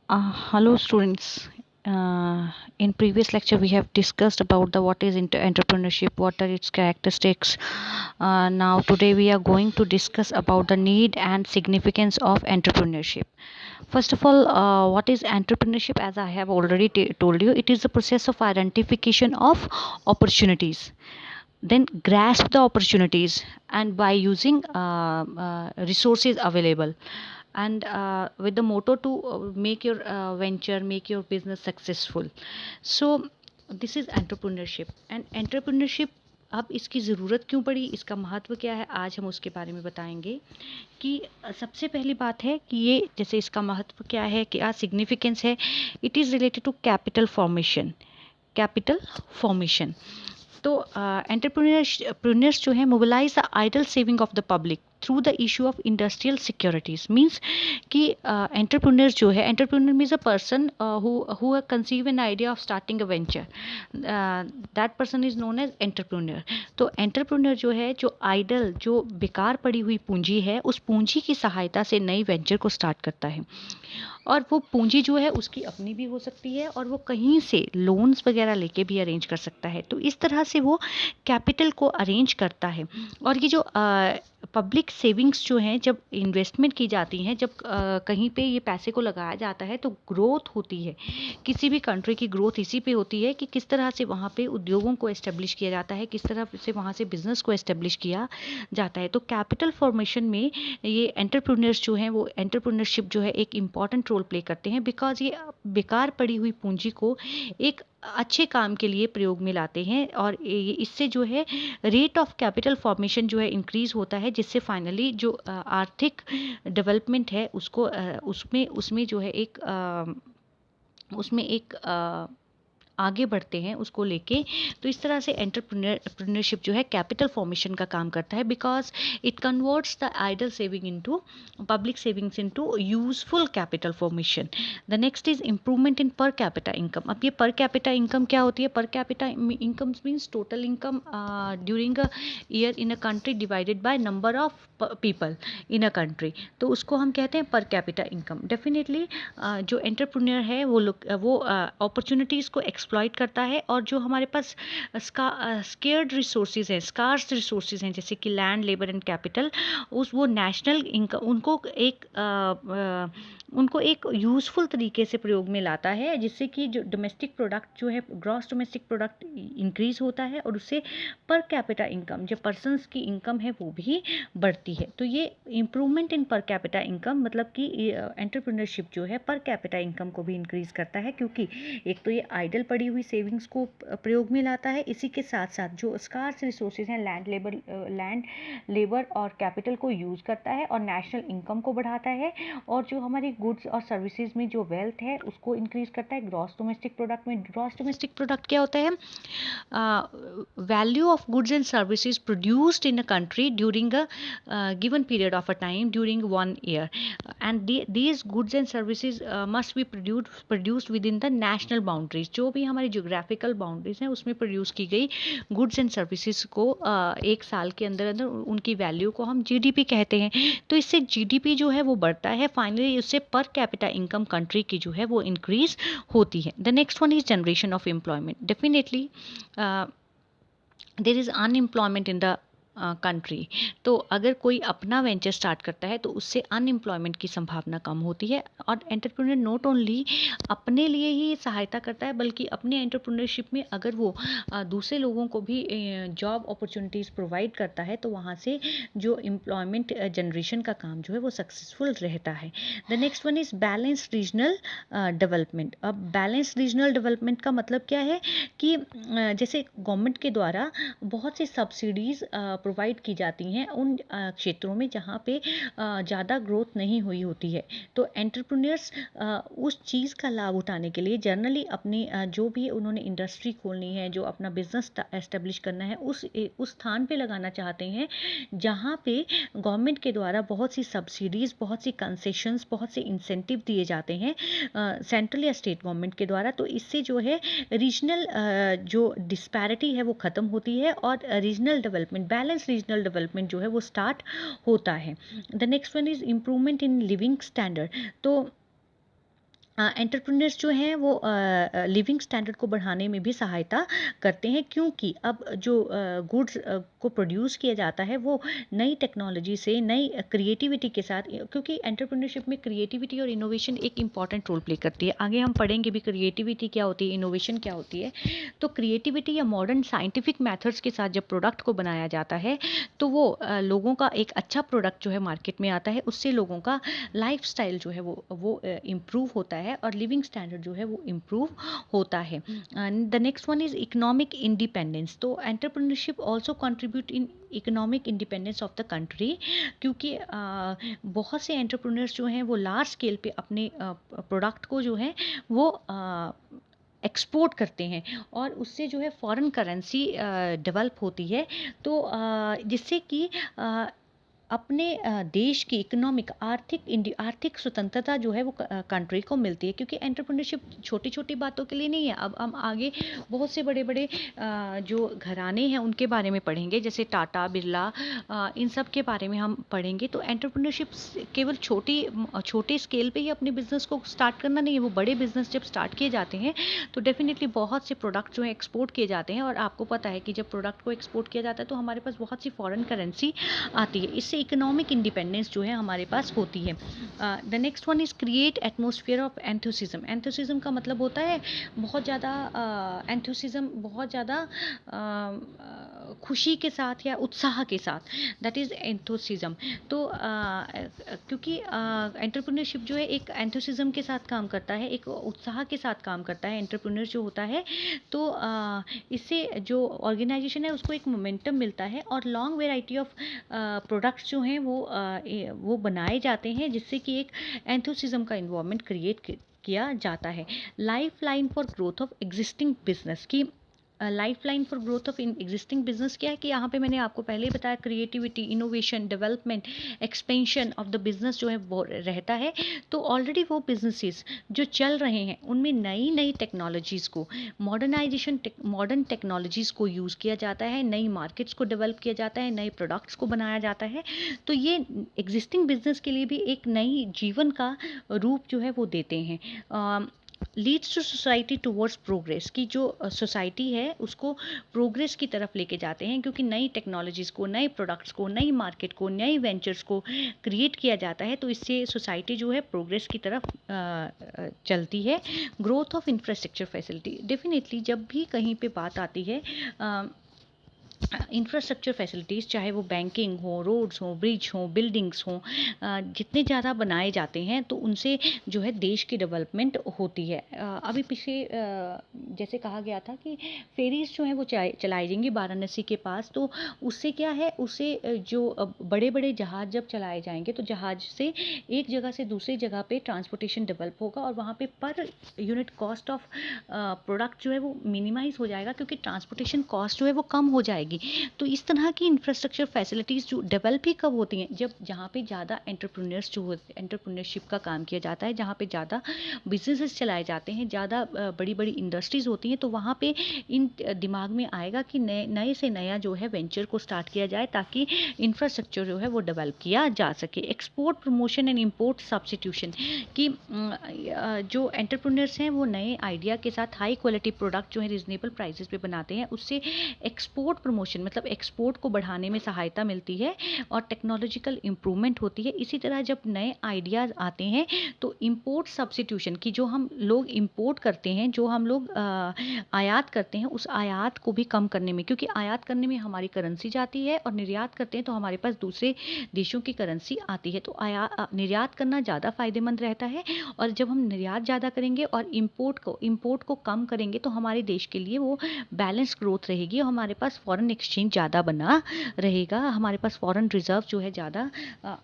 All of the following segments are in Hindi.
Hello students. In previous lecture we have discussed about the what is entrepreneurship, what are its characteristics. Now today we are going to discuss about the need and significance of entrepreneurship. First of all, what is entrepreneurship? As I have already told you, it is the process of identification of opportunities, then grasp the opportunities, and by using resources available, and with the motto to make your venture, make your business successful. So this is entrepreneurship. And entrepreneurship, अब इसकी ज़रूरत क्यों पड़ी, इसका महत्व क्या है, आज हम उसके बारे में बताएंगे। कि सबसे पहली बात है कि ये जैसे इसका महत्व क्या है, क्या सिग्निफिकेंस है, it is related to capital formation. Capital formation, तो एंटरप्रेन्योर्स जो है mobilise the idle saving of the public through the issue of industrial securities. Means कि एंटरप्रेन्योर जो है, entrepreneur means a person who conceive an idea of starting a venture, that person is known as entrepreneur. तो एंटरप्रेन्योर जो है, जो आइडल, जो बेकार पड़ी हुई पूंजी है, उस पूंजी की सहायता से नई वेंचर को स्टार्ट करता है। और वो पूंजी जो है उसकी अपनी भी हो सकती है, और वो कहीं से लोन्स वगैरह लेके भी अरेंज कर सकता है। तो इस तरह से वो कैपिटल को अरेंज करता है। और ये जो पब्लिक सेविंग्स जो हैं, जब इन्वेस्टमेंट की जाती हैं, जब कहीं पे ये पैसे को लगाया जाता है, तो ग्रोथ होती है। किसी भी कंट्री की ग्रोथ इसी पे होती है कि किस तरह से वहाँ पे उद्योगों को एस्टेब्लिश किया जाता है, किस तरह से वहाँ से बिजनेस को एस्टेब्लिश किया जाता है। तो कैपिटल फॉर्मेशन में ये एंटरप्रेन्योर्स जो हैं, वो एंटरप्रेन्योरशिप जो है एक इम्पॉर्टेंट रोल प्ले करते हैं, बिकॉज ये बेकार पड़ी हुई पूंजी को एक अच्छे काम के लिए प्रयोग में लाते हैं। और इससे जो है रेट ऑफ कैपिटल फॉर्मेशन जो है इंक्रीज होता है, जिससे फाइनली जो आर्थिक डेवलपमेंट है उसको उसमें उसमें जो है एक उसमें एक आगे बढ़ते हैं उसको लेके। तो इस तरह से एंटरप्रेन्योरशिप जो है कैपिटल फॉर्मेशन का काम करता है, because it converts the idle saving into public savings into useful capital formation. The next is improvement in per capita income. अब ये पर कैपिटा इनकम क्या होती है? पर capita income means total income during a year in a country divided by number of people in a country. तो उसको हम कहते हैं पर कैपिटा इनकम। डेफिनेटली जो एंटरप्रेन्योर है वो अपॉर्चुनिटीज़ को एक्सप्लॉइट करता है, और जो हमारे पास स्केर्ड रिसोर्सेज हैं, स्कार्स रिसोर्सेज हैं, जैसे कि लैंड, लेबर एंड कैपिटल, उस वो नेशनल इनकम उनको एक यूज़फुल तरीके से प्रयोग में लाता है, जिससे कि जो डोमेस्टिक प्रोडक्ट जो है, ग्रॉस डोमेस्टिक प्रोडक्ट इंक्रीज होता है, और उससे पर कैपिटा इनकम, जो पर्सनस की इनकम है, वो भी बढ़ती है। तो ये improvement in per capita income मतलब कि एंटरप्रेन्योरशिप जो है पर कैपिटा इनकम को भी इंक्रीज करता है, क्योंकि एक तो ये आइडल पड़ी हुई सेविंग्स को प्रयोग में लाता है, इसी के साथ साथ जो स्कार्स रिसोर्सेज हैं, लैंड, लेबर और कैपिटल को यूज़ करता है, और नेशनल इनकम को बढ़ाता है, और जो हमारी गुड्स और सर्विसेज में जो वेल्थ है उसको इंक्रीज करता है। ग्रॉस डोमेस्टिक प्रोडक्ट में, ग्रॉस डोमेस्टिक प्रोडक्ट क्या होता है? Value of goods and services produced in a country during a given period of a time during 1 year, and these goods and services must be produced within the national boundaries। जो भी हमारी geographical boundaries हैं उसमें प्रोड्यूस की गई goods and services को एक साल के अंदर अंदर उनकी वैल्यू को हम जीडीपी कहते हैं। तो इससे जीडीपी जो है वो बढ़ता है, फाइनली उससे पर कैपिटा इनकम कंट्री की जो है वो इंक्रीज होती है। The next one is generation of employment. Definitely there is unemployment in the country. तो अगर कोई अपना वेंचर स्टार्ट करता है तो उससे अनएम्प्लॉयमेंट की संभावना कम होती है। और एंटरप्रेन्योर नॉट ओनली अपने लिए ही सहायता करता है, बल्कि अपने एंटरप्रेन्योरशिप में अगर वो दूसरे लोगों को भी जॉब अपॉर्चुनिटीज़ प्रोवाइड करता है, तो वहाँ से जो एम्प्लॉयमेंट जनरेशन का काम जो है वो सक्सेसफुल रहता है। The next one is balance regional development. अब बैलेंस रीजनल डेवलपमेंट का मतलब क्या है कि जैसे गवर्नमेंट के द्वारा बहुत सी सब्सिडीज़ प्रोवाइड की जाती हैं उन क्षेत्रों में जहाँ पे ज़्यादा ग्रोथ नहीं हुई होती है। तो एंटरप्रेन्योर्स उस चीज़ का लाभ उठाने के लिए जनरली अपनी जो भी उन्होंने इंडस्ट्री खोलनी है, जो अपना बिजनेस एस्टेब्लिश करना है, उस स्थान पे लगाना चाहते हैं जहाँ पे गवर्नमेंट के द्वारा बहुत सी सब्सिडीज़, बहुत सी कंसेशंस, बहुत से इंसेंटिव दिए जाते हैं सेंट्रल या स्टेट गवर्नमेंट के द्वारा। तो इससे जो है रीजनल जो डिस्पैरिटी है वो ख़त्म होती है, और regional development, balance regional development जो है वो स्टार्ट होता है। The next one is improvement in living standard. तो एंटरप्रेन्योर्स जो हैं वो लिविंग स्टैंडर्ड को बढ़ाने में भी सहायता करते हैं, क्योंकि अब जो गुड्स को प्रोड्यूस किया जाता है वो नई टेक्नोलॉजी से, नई क्रिएटिविटी के साथ, क्योंकि एंटरप्रेन्योरशिप में क्रिएटिविटी और इनोवेशन एक इम्पॉर्टेंट रोल प्ले करती है। आगे हम पढ़ेंगे भी क्रिएटिविटी क्या होती है, इनोवेशन क्या होती है। तो क्रिएटिविटी या मॉडर्न साइंटिफिक मेथड्स के साथ जब प्रोडक्ट को बनाया जाता है तो वो लोगों का एक अच्छा प्रोडक्ट जो है मार्केट में आता है, उससे लोगों का लाइफस्टाइल जो है वो इम्प्रूव होता है और लिविंग स्टैंडर्ड जो है वो इम्प्रूव होता है। The next one is economic independence. तो entrepreneurship also contribute in economic independence of the country, क्योंकि बहुत से एंटरप्रेन्योर्स जो हैं वो लार्ज स्केल पे अपने प्रोडक्ट को जो है वो एक्सपोर्ट करते हैं और उससे जो है फॉरेन करेंसी डेवलप होती है। तो जिससे कि अपने देश की इकोनॉमिक आर्थिक स्वतंत्रता जो है वो कंट्री को मिलती है, क्योंकि एंटरप्रेन्योरशिप छोटी छोटी बातों के लिए नहीं है। अब हम आगे बहुत से बड़े बड़े जो घराने हैं उनके बारे में पढ़ेंगे, जैसे टाटा बिरला, इन सब के बारे में हम पढ़ेंगे। तो एंटरप्रेन्योरशिप केवल छोटे स्केल पे ही अपने बिजनेस को स्टार्ट करना नहीं है, वो बड़े बिजनेस जब स्टार्ट किए जाते हैं तो डेफिनेटली बहुत से प्रोडक्ट जो है एक्सपोर्ट किए जाते हैं। और आपको पता है कि जब प्रोडक्ट को एक्सपोर्ट किया जाता है तो हमारे पास बहुत सी फॉरेन करेंसी आती है, इससे इकोनॉमिक इंडिपेंडेंस जो है हमारे पास होती है। The next one is create atmosphere of enthusiasm. Enthusiasm का मतलब होता है बहुत ज़्यादा एंथुसिज्म, बहुत ज़्यादा खुशी के साथ या उत्साह के साथ, दैट इज़ एंथुसिज्म। तो क्योंकि एंटरप्रेन्योरशिप जो है एक एंथुसिज्म के साथ काम करता है, एक उत्साह के साथ काम करता है एंटरप्रेन्योर जो होता है। तो इससे जो ऑर्गेनाइजेशन है उसको एक मोमेंटम मिलता है और लॉन्ग वेराइटी ऑफ प्रोडक्ट्स जो हैं वो बनाए जाते हैं, जिससे कि एक एंथुसिज्म का इन्वायरमेंट क्रिएट किया जाता है। Life line for growth of existing business की life line for growth of in existing business क्या है कि यहाँ पे मैंने आपको पहले ही बताया, creativity, innovation, development, expansion of the business जो है वो रहता है। तो ऑलरेडी वो बिजनेसेस जो चल रहे हैं उनमें नई नई टेक्नोलॉजीज़ को, मॉडर्न टेक्नोलॉजीज़ को यूज़ किया जाता है, नई मार्केट्स को डेवलप किया जाता है, नए प्रोडक्ट्स को बनाया जाता है। तो ये एग्जिस्टिंग बिजनेस के लिए भी एक नई जीवन का रूप जो है वो देते हैं। Leads to society towards progress, की जो सोसाइटी है उसको प्रोग्रेस की तरफ लेके जाते हैं, क्योंकि नई टेक्नोलॉजीज़ को, नए प्रोडक्ट्स को, नई मार्केट को, नई वेंचर्स को क्रिएट किया जाता है। तो इससे सोसाइटी जो है प्रोग्रेस की तरफ चलती है। Growth of infrastructure facility, definitely जब भी कहीं पे बात आती है इंफ्रास्ट्रक्चर फैसिलिटीज़, चाहे वो बैंकिंग हो, रोड्स हो, ब्रिज हो, बिल्डिंग्स हो, जितने ज़्यादा बनाए जाते हैं तो उनसे जो है देश की डेवलपमेंट होती है। अभी पीछे जैसे कहा गया था कि फेरीज जो हैं वो चलाई जाएंगी वाराणसी के पास, तो उससे क्या है, उससे जो बड़े बड़े जहाज़ जब चलाए जाएंगे तो जहाज़ से एक जगह से दूसरी जगह पे ट्रांसपोर्टेशन डेवलप होगा और वहाँ पे per unit cost of product जो है वो मिनिमाइज हो जाएगा, क्योंकि ट्रांसपोर्टेशन कॉस्ट जो है वो कम हो जाएगी। तो इस तरह की इंफ्रास्ट्रक्चर फैसिलिटीज़ जो डेवलप ही कब होती हैं, जब जहाँ पे ज़्यादा एंटरप्रेन्योर्स जो होते, एंटरप्रेन्योरशिप का काम किया जाता है, जहाँ पे ज़्यादा बिजनेसेस चलाए जाते हैं, ज़्यादा बड़ी बड़ी इंडस्ट्रीज़ होती हैं, तो वहाँ पे इन दिमाग में आएगा कि नए नए से नया जो है वेंचर को स्टार्ट किया जाए, ताकि इंफ्रास्ट्रक्चर जो है वो डेवलप किया जा सके। Export promotion and import substitution, कि जो एंटरप्रेन्योर्स हैं वो नए आइडिया के साथ हाई क्वालिटी प्रोडक्ट जो है रीजनेबल प्राइसेस पे बनाते हैं, उससे एक्सपोर्ट प्रमोशन मतलब एक्सपोर्ट को बढ़ाने में सहायता मिलती है और टेक्नोलॉजिकल इम्प्रूवमेंट होती है। इसी तरह जब नए आइडियाज़ आते हैं तो इम्पोर्ट सब्सटीट्यूशन की, जो हम लोग इम्पोर्ट करते हैं, जो हम लोग आयात करते हैं, उस आयात को भी कम करने में, क्योंकि आयात करने में हमारी करेंसी जाती है और निर्यात करते हैं तो हमारे पास दूसरे देशों की करेंसी आती है, तो निर्यात करना ज़्यादा फायदेमंद रहता है। और जब हम निर्यात ज़्यादा करेंगे और इम्पोर्ट को कम करेंगे तो हमारे देश के लिए वो बैलेंस ग्रोथ रहेगी और हमारे पास फॉरेन एक्सचेंज ज़्यादा बना रहेगा, हमारे पास फॉरेन रिजर्व जो है ज़्यादा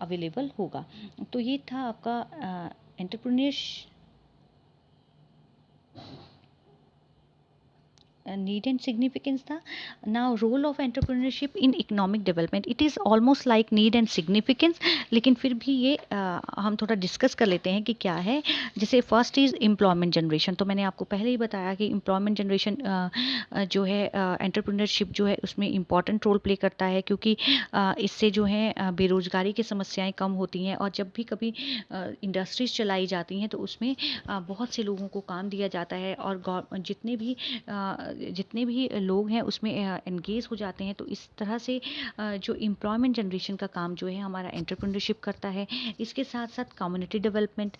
अवेलेबल होगा। तो ये था आपका नीड एंड सिग्निफिकेंस था। Now role of entrepreneurship in economic development, it is almost like need and significance, लेकिन फिर भी ये हम थोड़ा डिस्कस कर लेते हैं कि क्या है। जैसे फर्स्ट इज़ एम्प्लॉयमेंट जनरेशन, तो मैंने आपको पहले ही बताया कि एम्प्लॉयमेंट जनरेशन जो है एंटरप्रेन्योरशिप जो है उसमें इम्पॉर्टेंट रोल प्ले करता है, क्योंकि इससे जो है बेरोज़गारी की समस्याएं कम होती हैं, और जब भी कभी इंडस्ट्रीज चलाई जाती हैं तो उसमें बहुत से लोगों को काम दिया जाता है, और जितने भी लोग हैं उसमें एंगेज हो जाते हैं। तो इस तरह से जो एम्प्लॉयमेंट जनरेशन का काम जो है हमारा एंटरप्रेन्योरशिप करता है। इसके साथ साथ कम्युनिटी डेवलपमेंट,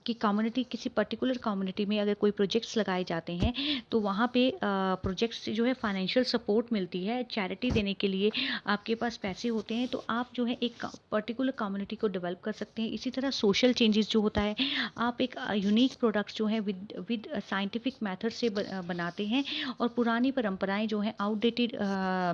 कि कम्युनिटी, किसी पर्टिकुलर कम्युनिटी में अगर कोई प्रोजेक्ट्स लगाए जाते हैं तो वहाँ पे प्रोजेक्ट्स से जो है फाइनेंशियल सपोर्ट मिलती है, चैरिटी देने के लिए आपके पास पैसे होते हैं, तो आप जो है एक पर्टिकुलर कम्युनिटी को डेवलप कर सकते हैं। इसी तरह सोशल चेंजेस जो होता है, आप एक यूनिक प्रोडक्ट्स जो है विद साइंटिफिक मेथड से बनाते हैं, और पुरानी परंपराएं जो हैं, आउटडेटेड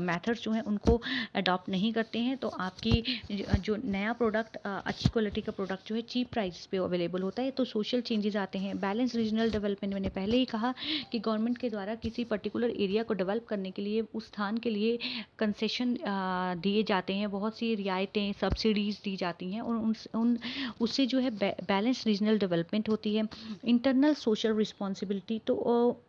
मेथड्स जो हैं उनको अडॉप्ट नहीं करते हैं, तो आपकी जो नया प्रोडक्ट अच्छी क्वालिटी का प्रोडक्ट जो है चीप प्राइस पे अवेलेबल होता है। तो सोशल चेंजेस आते हैं। बैलेंस रीजनल डेवलपमेंट, मैंने पहले ही कहा कि गवर्नमेंट के द्वारा किसी पर्टिकुलर एरिया को डेवलप करने के लिए उस स्थान के लिए कंसेशन दिए जाते हैं, बहुत सी रियायतें, सब्सिडीज दी जाती हैं, और उससे जो है बैलेंस रीजनल डेवलपमेंट होती है। इंटरनल सोशल रिस्पॉन्सिबिलिटी, तो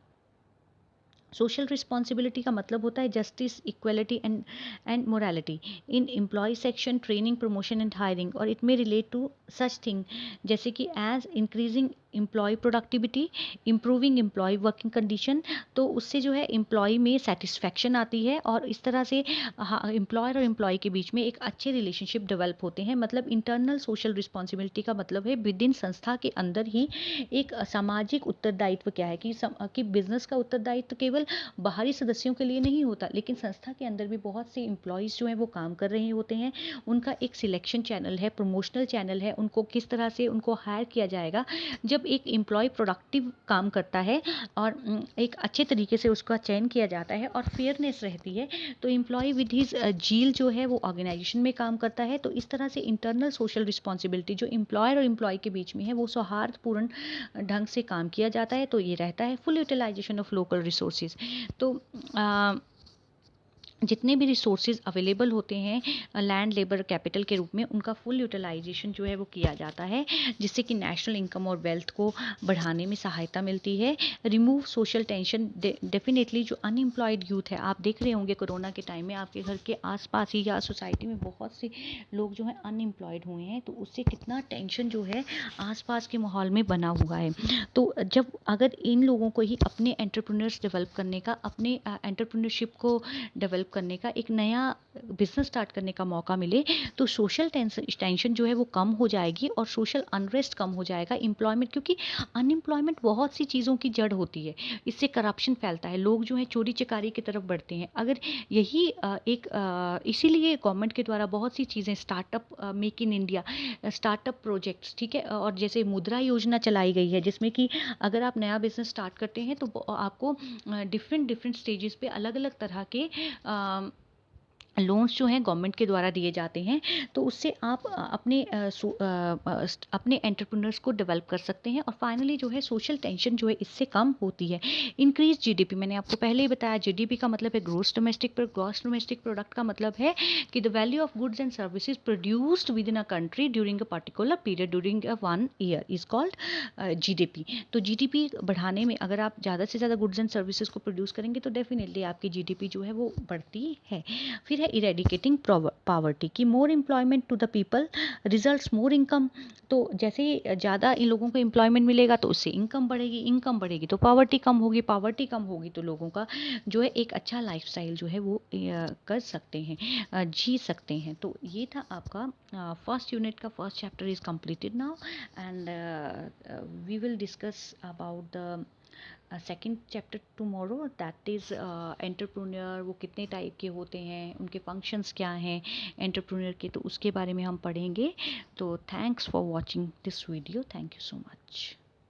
सोशल रिस्पॉन्सिबिलिटी का मतलब होता है justice, equality and morality in employ section, training, promotion and hiring, और it may relate to such thing जैसे कि as increasing employ productivity, improving employ working condition, तो उससे जो है एम्प्लॉय में सेटिस्फैक्शन आती है, और इस तरह से एम्प्लॉयर और एम्प्लॉय के बीच में एक अच्छे रिलेशनशिप डेवलप होते हैं। मतलब इंटरनल सोशल रिस्पॉन्सिबिलिटी का मतलब है विद इन संस्था के अंदर ही एक सामाजिक उत्तरदायित्व क्या है, कि बिजनेस का उत्तरदायित्व केवल बाहरी सदस्यों के लिए नहीं होता, लेकिन संस्था के अंदर भी बहुत से एम्प्लॉयज़ जो हैं वो काम कर रहे होते हैं। उनका एक सिलेक्शन चैनल है, प्रमोशनल चैनल है, उनको किस तरह से उनको हायर किया जाएगा। जब एक एम्प्लॉय प्रोडक्टिव काम करता है और एक अच्छे तरीके से उसका चयन किया जाता है और फेयरनेस रहती है, तो एम्प्लॉय विद हिज जील जो है वो ऑर्गेनाइजेशन में काम करता है। तो इस तरह से इंटरनल सोशल रिस्पॉन्सिबिलिटी जो एम्प्लॉयर और एम्प्लॉय के बीच में है वो सौहार्दपूर्ण ढंग से काम किया जाता है। तो ये रहता है full utilisation of local resources. तो जितने भी रिसोर्सेज अवेलेबल होते हैं लैंड, लेबर, कैपिटल के रूप में, उनका फुल यूटिलाइजेशन जो है वो किया जाता है, जिससे कि नेशनल इनकम और वेल्थ को बढ़ाने में सहायता मिलती है। रिमूव सोशल टेंशन, डेफिनेटली जो अनएम्प्लॉयड यूथ है, आप देख रहे होंगे कोरोना के टाइम में आपके घर के आसपास ही या सोसाइटी में बहुत से लोग जो हैं अनएम्प्लॉयड हुए हैं, तो उससे कितना टेंशन जो है आसपास के माहौल में बना हुआ है। तो जब अगर इन लोगों को ही अपने एंटरप्रेन्योर्स डेवलप करने का, अपने एंटरप्रेन्योरशिप को डेवलप करने का, एक नया बिजनेस स्टार्ट करने का मौका मिले, तो सोशल टेंशन जो है वो कम हो जाएगी और सोशल अनरेस्ट कम हो जाएगा। एम्प्लॉयमेंट, क्योंकि अनएम्प्लॉयमेंट बहुत सी चीज़ों की जड़ होती है, इससे करप्शन फैलता है, लोग जो है चोरी चकारी की तरफ बढ़ते हैं। अगर यही इसीलिए गवर्नमेंट के द्वारा बहुत सी चीज़ें, startup, make in India, startup projects, ठीक है, और जैसे मुद्रा योजना चलाई गई है, जिसमें कि अगर आप नया बिजनेस स्टार्ट करते हैं तो आपको डिफरेंट स्टेजेस पे अलग अलग तरह के लोन्स जो हैं गवर्नमेंट के द्वारा दिए जाते हैं। तो उससे आप अपने एंटरप्रेन्योर्स को डेवलप कर सकते हैं। और फाइनली जो है सोशल टेंशन जो है इससे कम होती है। इंक्रीज जीडीपी, मैंने आपको पहले ही बताया, जीडीपी का मतलब है ग्रोस डोमेस्टिक प्रोडक्ट का मतलब है कि the value of goods and services produced with in a country during a particular period during a 1 year is called GDP. तो जीडीपी बढ़ाने में अगर आप ज़्यादा से ज़्यादा गुड्स एंड सर्विसेज को प्रोड्यूस करेंगे तो डेफिनेटली आपकी जीडीपी जो है वो बढ़ती है। फिर है इरेडिकेटिंग पावर्टी, की more employment to the people results more income. तो जैसे ही ज़्यादा इन लोगों को एम्प्लॉयमेंट मिलेगा तो उससे इनकम बढ़ेगी तो पावर्टी कम होगी तो लोगों का जो है एक अच्छा लाइफस्टाइल जो है वो कर सकते हैं, जी सकते हैं। तो ये था आपका फर्स्ट यूनिट का first chapter is completed now, and we will discuss about the second chapter tomorrow, that is entrepreneur, वो कितने टाइप के होते हैं, उनके फंक्शंस क्या हैं एंटरप्रेन्योर के, तो उसके बारे में हम पढ़ेंगे। तो thanks for watching this video, thank you so much.